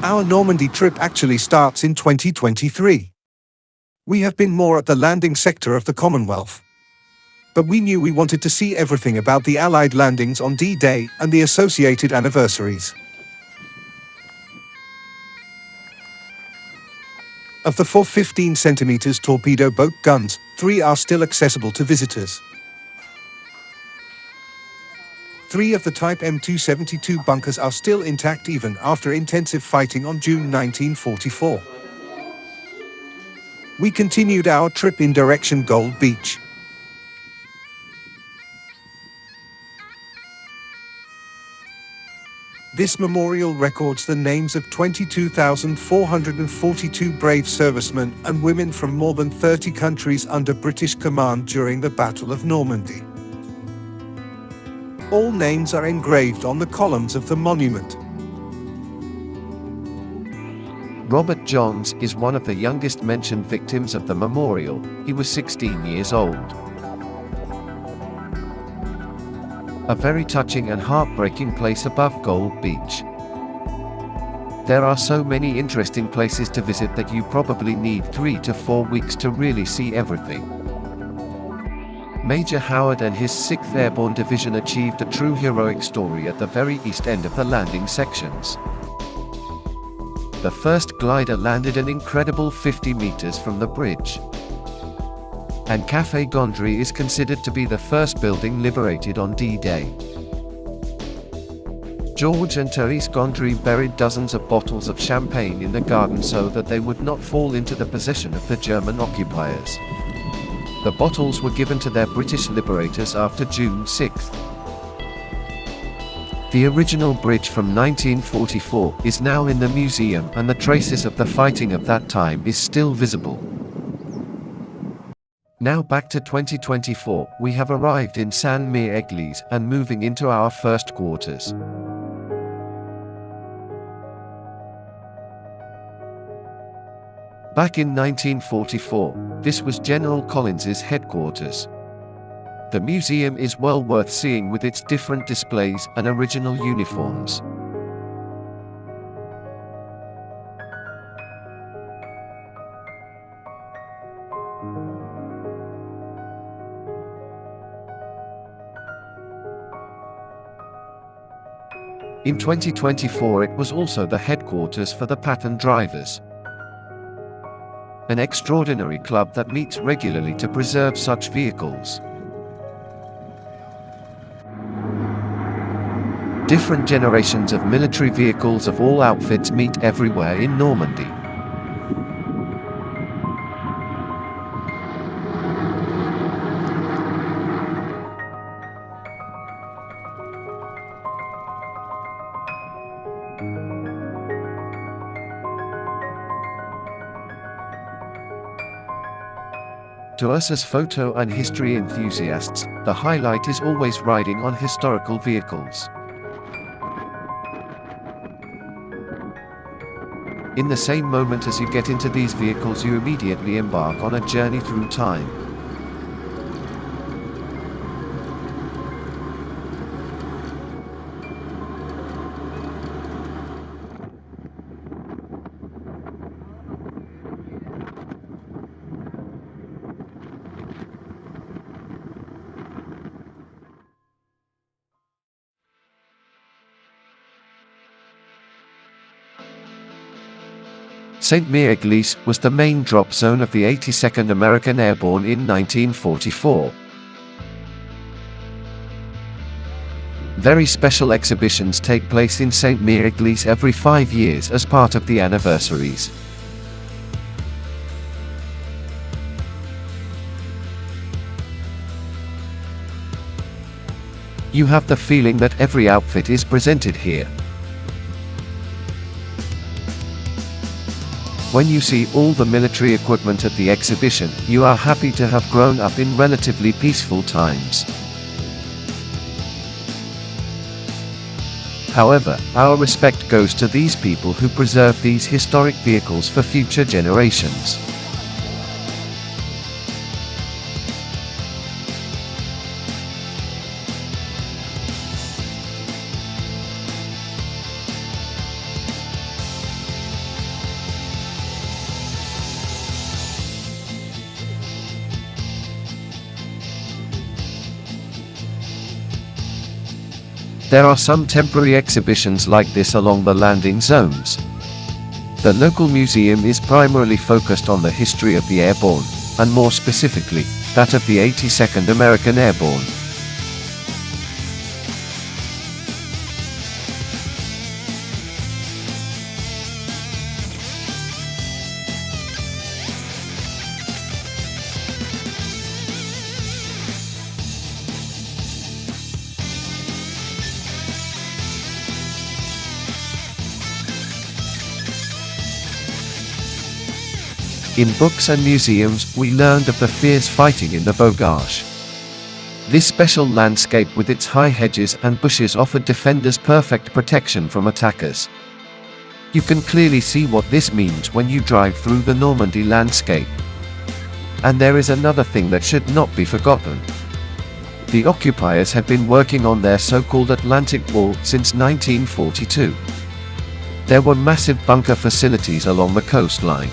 Our Normandy trip actually starts in 2023. We have been more at the landing sector of the Commonwealth. But we knew we wanted to see everything about the Allied landings on D-Day and the associated anniversaries. Of the 4 15-centimeter torpedo boat guns, 3 are still accessible to visitors. 3 of the Type M272 bunkers are still intact even after intensive fighting on June 1944. We continued our trip in direction Gold Beach. This memorial records the names of 22,442 brave servicemen and women from more than 30 countries under British command during the Battle of Normandy. All names are engraved on the columns of the monument. Robert Johns is one of the youngest mentioned victims of the memorial. He was 16 years old. A very touching and heartbreaking place above Gold Beach. There are so many interesting places to visit that you probably need 3 to 4 weeks to really see everything. Major Howard and his 6th Airborne Division achieved a true heroic story at the very east end of the landing sections. The first glider landed an incredible 50 meters from the bridge. And Café Gondry is considered to be the first building liberated on D-Day. George and Therese Gondry buried dozens of bottles of champagne in the garden so that they would not fall into the possession of the German occupiers. The bottles were given to their British liberators after June 6. The original bridge from 1944 is now in the museum, and the traces of the fighting of that time is still visible. Now back to 2024, we have arrived in Saint-Mere-Église and moving into our first quarters. Back in 1944, this was General Collins's headquarters. The museum is well worth seeing with its different displays and original uniforms. In 2024 it was also the headquarters for the Pattern Drivers, an extraordinary club that meets regularly to preserve such vehicles. Different generations of military vehicles of all outfits meet everywhere in Normandy. To us as photo and history enthusiasts, the highlight is always riding on historical vehicles. In the same moment as you get into these vehicles, you immediately embark on a journey through time. Saint-Mere-Église was the main drop zone of the 82nd American Airborne in 1944. Very special exhibitions take place in Saint-Mere-Église every 5 years as part of the Anniversaries. You have the feeling that every outfit is presented here. When you see all the military equipment at the exhibition, you are happy to have grown up in relatively peaceful times. However, our respect goes to these people who preserve these historic vehicles for future generations. There are some temporary exhibitions like this along the landing zones. The local museum is primarily focused on the history of the airborne, and more specifically, that of the 82nd American Airborne. In books and museums, we learned of the fierce fighting in the Bogage. This special landscape with its high hedges and bushes offered defenders perfect protection from attackers. You can clearly see what this means when you drive through the Normandy landscape. And there is another thing that should not be forgotten. The occupiers had been working on their so-called Atlantic Wall since 1942. There were massive bunker facilities along the coastline.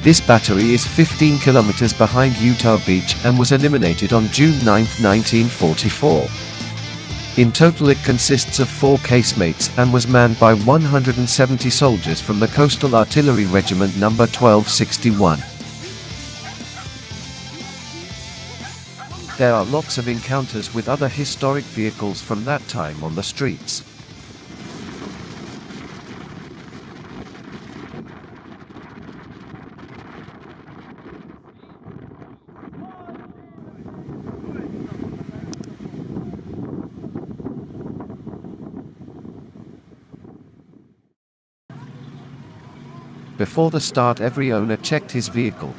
This battery is 15 kilometers behind Utah Beach and was eliminated on June 9, 1944. In total it consists of 4 casemates and was manned by 170 soldiers from the Coastal Artillery Regiment No. 1261. There are lots of encounters with other historic vehicles from that time on the streets. Before the start, every owner checked his vehicle.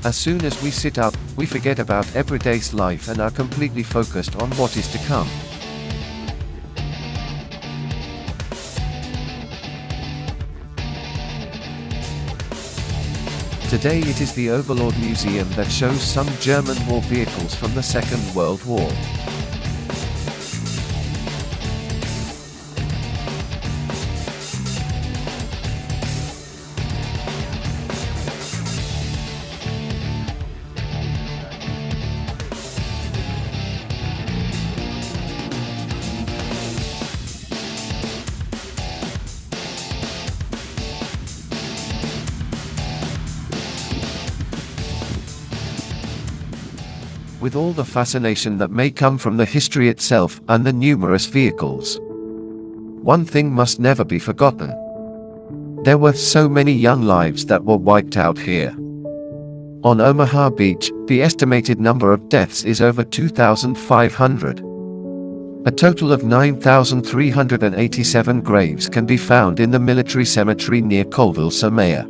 As soon as we sit up, we forget about everyday's life and are completely focused on what is to come. Today it is the Overlord Museum that shows some German war vehicles from the Second World War. With all the fascination that may come from the history itself and the numerous vehicles. One thing must never be forgotten. There were so many young lives that were wiped out here. On Omaha Beach, the estimated number of deaths is over 2,500. A total of 9,387 graves can be found in the military cemetery near Colville-sur-Mer.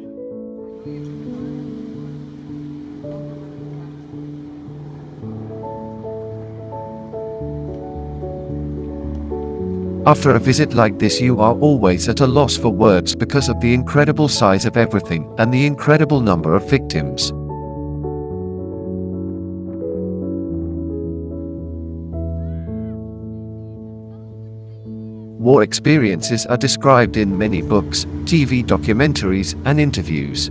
After a visit like this, you are always at a loss for words because of the incredible size of everything and the incredible number of victims. War experiences are described in many books, TV documentaries, and interviews.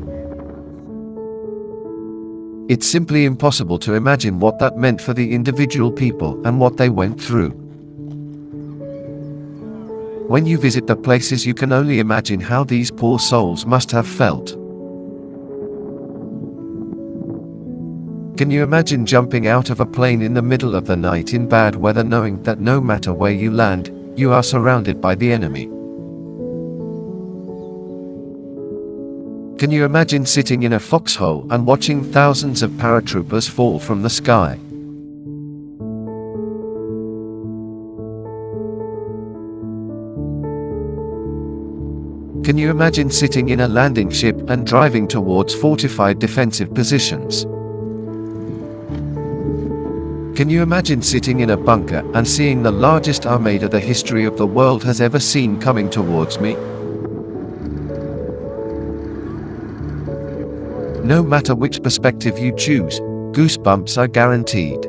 It's simply impossible to imagine what that meant for the individual people and what they went through. When you visit the places, you can only imagine how these poor souls must have felt. Can you imagine jumping out of a plane in the middle of the night in bad weather, knowing that no matter where you land, you are surrounded by the enemy? Can you imagine sitting in a foxhole and watching thousands of paratroopers fall from the sky? Can you imagine sitting in a landing ship and driving towards fortified defensive positions? Can you imagine sitting in a bunker and seeing the largest armada the history of the world has ever seen coming towards me? No matter which perspective you choose, goosebumps are guaranteed.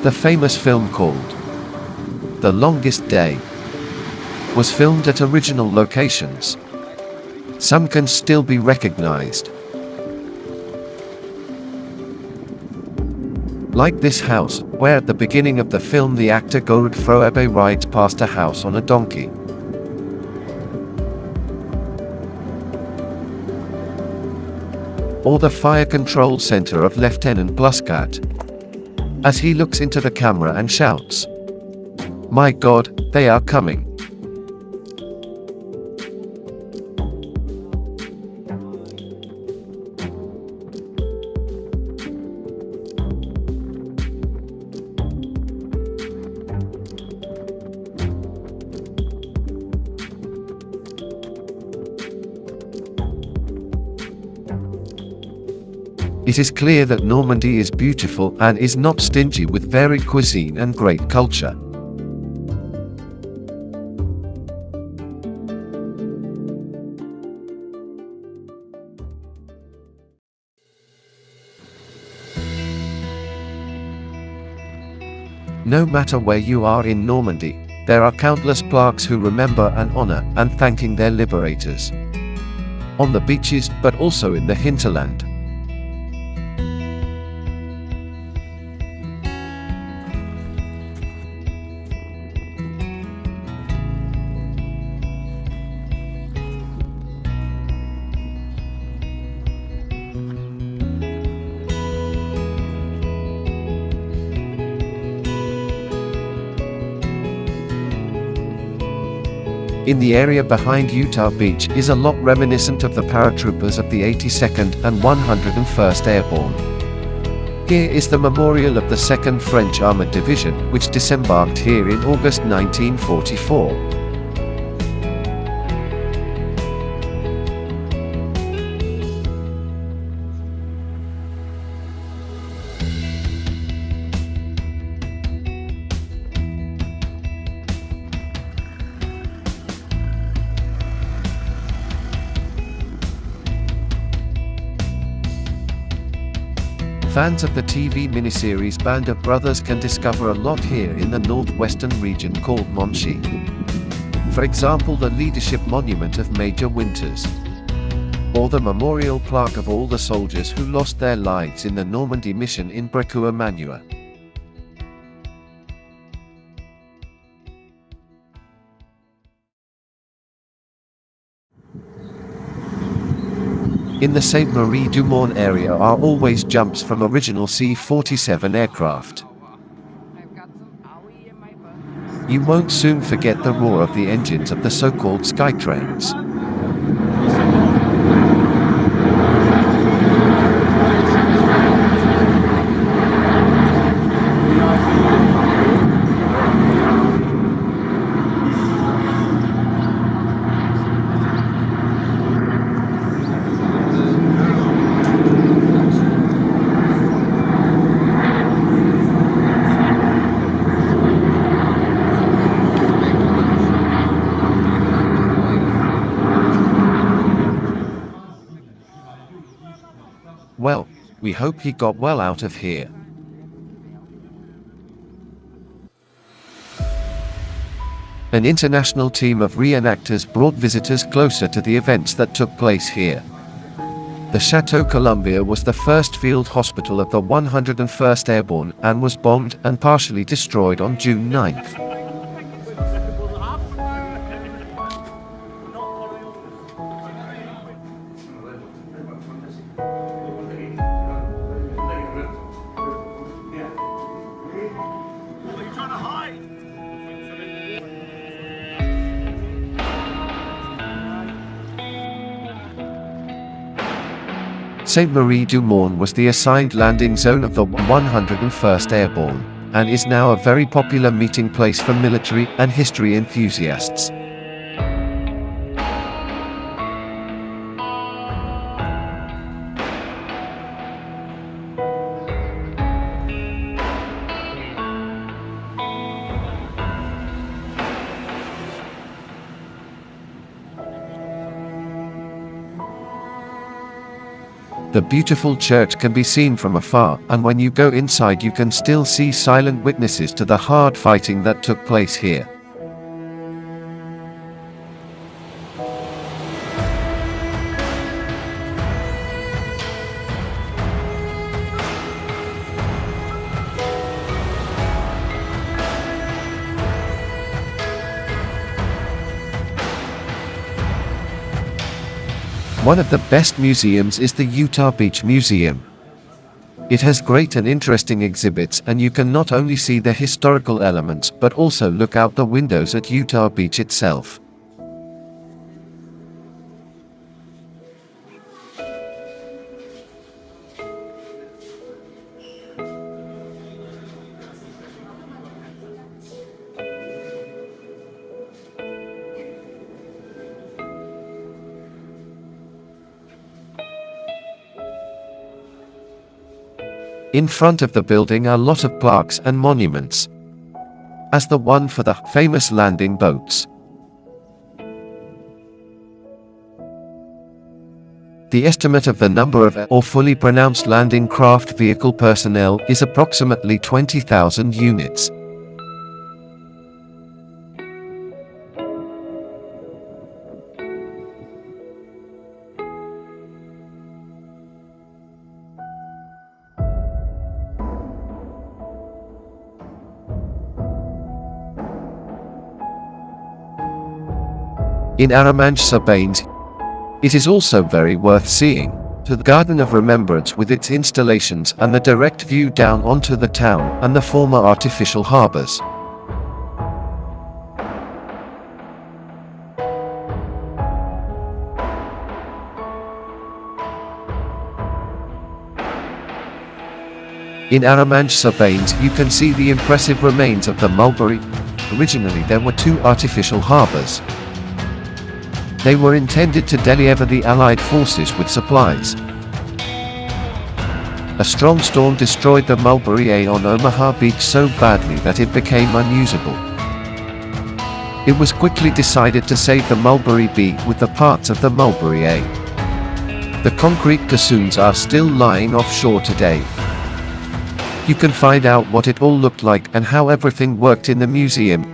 The famous film called The Longest Day was filmed at original locations. Some can still be recognized. Like this house, where at the beginning of the film the actor Godfroebe rides past a house on a donkey. Or the fire control center of Lieutenant Bluskat, as he looks into the camera and shouts, "My God, they are coming." It is clear that Normandy is beautiful and is not stingy with varied cuisine and great culture. No matter where you are in Normandy, there are countless plaques who remember and honor and thanking their liberators. On the beaches, but also in the hinterland. In the area behind Utah Beach is a lot reminiscent of the paratroopers of the 82nd and 101st Airborne. Here is the memorial of the 2nd French Armored Division, which disembarked here in August 1944. Fans of the TV miniseries Band of Brothers can discover a lot here in the northwestern region called Monchi. For example, the Leadership Monument of Major Winters, or the memorial plaque of all the soldiers who lost their lives in the Normandy mission in Brécourt-Manua. In the Sainte-Marie-du-Mont area are always jumps from original C-47 aircraft. You won't soon forget the roar of the engines of the so-called Skytrains. Well, we hope he got well out of here. An international team of reenactors brought visitors closer to the events that took place here. The Chateau Columbia was the first field hospital of the 101st Airborne and was bombed and partially destroyed on June 9th. Sainte-Marie-du-Mont was the assigned landing zone of the 101st Airborne, and is now a very popular meeting place for military and history enthusiasts. The beautiful church can be seen from afar, and when you go inside you can still see silent witnesses to the hard fighting that took place here. One of the best museums is the Utah Beach Museum. It has great and interesting exhibits, and you can not only see the historical elements but also look out the windows at Utah Beach itself. In front of the building are a lot of plaques and monuments, as the one for the famous landing boats. The estimate of the number of or fully pronounced landing craft vehicle personnel is approximately 20,000 units. In Erinnerns, it is also very worth seeing, to the Garden of Remembrance with its installations and the direct view down onto the town and the former artificial harbors. In Erinnerns, you can see the impressive remains of the mulberry. Originally there were two artificial harbors. They were intended to deliver the Allied forces with supplies. A strong storm destroyed the Mulberry A on Omaha Beach so badly that it became unusable. It was quickly decided to save the Mulberry B with the parts of the Mulberry A. The concrete caissons are still lying offshore today. You can find out what it all looked like and how everything worked in the museum.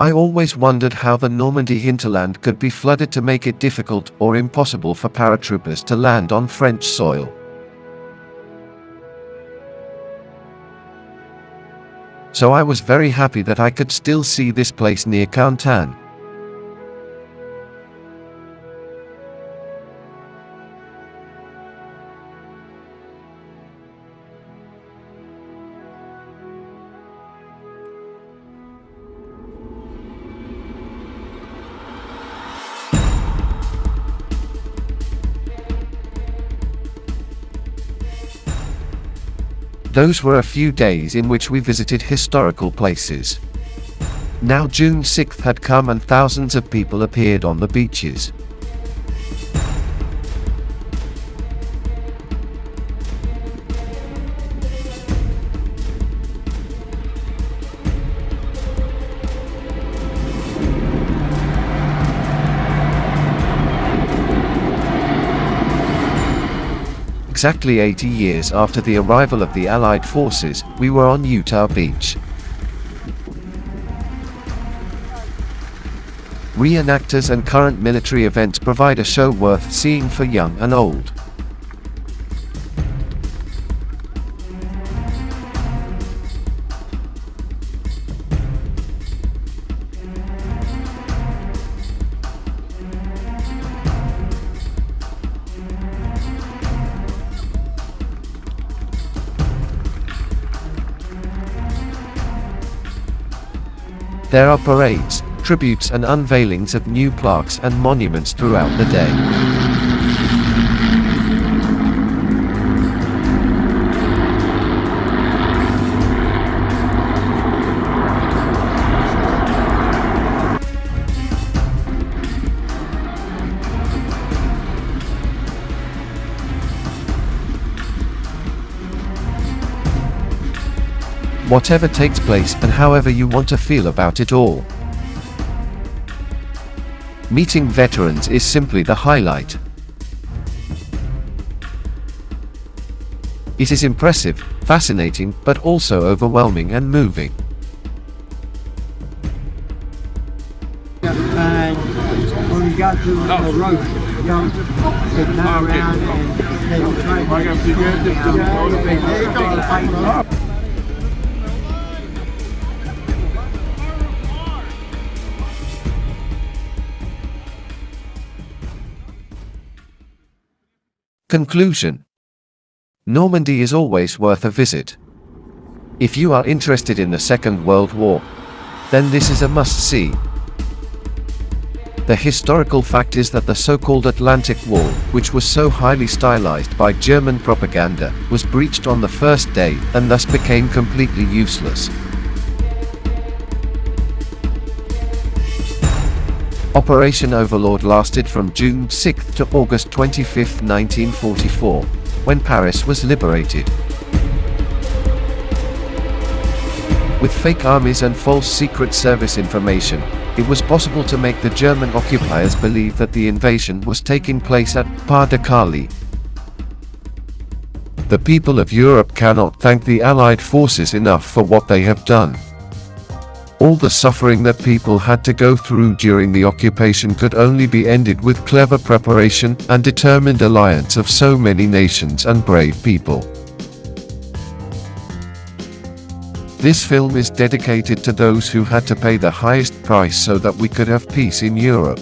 I always wondered how the Normandy hinterland could be flooded to make it difficult or impossible for paratroopers to land on French soil. So I was very happy that I could still see this place near Canton. Those were a few days in which we visited historical places. Now June 6th had come and thousands of people appeared on the beaches. Exactly 80 years after the arrival of the Allied forces, we were on Utah Beach. Reenactors and current military events provide a show worth seeing for young and old. There are parades, tributes and unveilings of new plaques and monuments throughout the day. Whatever takes place and however you want to feel about it all. Meeting veterans is simply the highlight. It is impressive, fascinating, but also overwhelming and moving. When we got to the road, you know, they come around and they were trying to Conclusion. Normandy is always worth a visit. If you are interested in the Second World War, then this is a must-see. The historical fact is that the so-called Atlantic Wall, which was so highly stylized by German propaganda, was breached on the first day and thus became completely useless. Operation Overlord lasted from June 6 to August 25, 1944, when Paris was liberated. With fake armies and false Secret Service information, it was possible to make the German occupiers believe that the invasion was taking place at Pas de Calais. The people of Europe cannot thank the Allied forces enough for what they have done. All the suffering that people had to go through during the occupation could only be ended with clever preparation and determined alliance of so many nations and brave people. This film is dedicated to those who had to pay the highest price so that we could have peace in Europe.